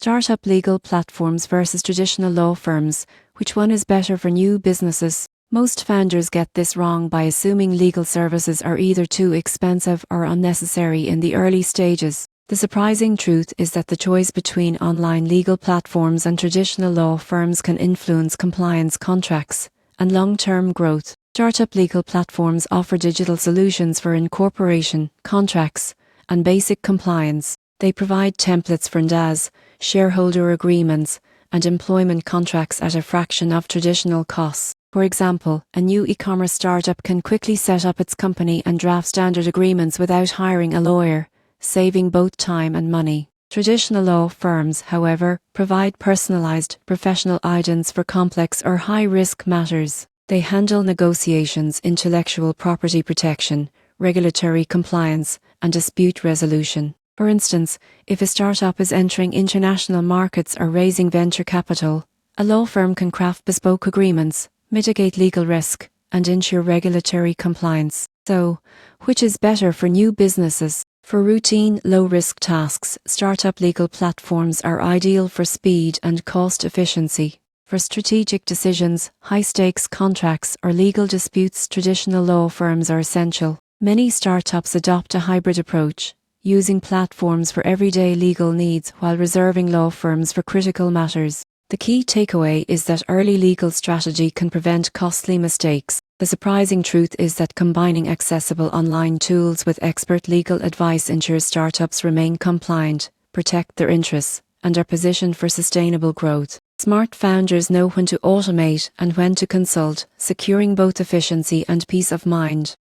Startup legal platforms versus traditional law firms. Which one is better for new businesses? Most founders get this wrong by assuming legal services are either too expensive or unnecessary in the early stages. The surprising truth is that the choice between online legal platforms and traditional law firms can influence compliance, contracts, and long-term growth. Startup legal platforms offer digital solutions for incorporation, contracts, and basic compliance. They provide templates for NDAs, shareholder agreements, and employment contracts at a fraction of traditional costs. For example, a new e-commerce startup can quickly set up its company and draft standard agreements without hiring a lawyer, saving both time and money. Traditional law firms, however, provide personalized, professional guidance for complex or high-risk matters. They handle negotiations, intellectual property protection, regulatory compliance, and dispute resolution. For instance, if a startup is entering international markets or raising venture capital, a law firm can craft bespoke agreements, mitigate legal risk, and ensure regulatory compliance. So, which is better for new businesses? For routine, low-risk tasks, startup legal platforms are ideal for speed and cost efficiency. For strategic decisions, high-stakes contracts, or legal disputes, traditional law firms are essential. Many startups adopt a hybrid approach, using platforms for everyday legal needs while reserving law firms for critical matters. The key takeaway is that early legal strategy can prevent costly mistakes. The surprising truth is that combining accessible online tools with expert legal advice ensures startups remain compliant, protect their interests, and are positioned for sustainable growth. Smart founders know when to automate and when to consult, securing both efficiency and peace of mind.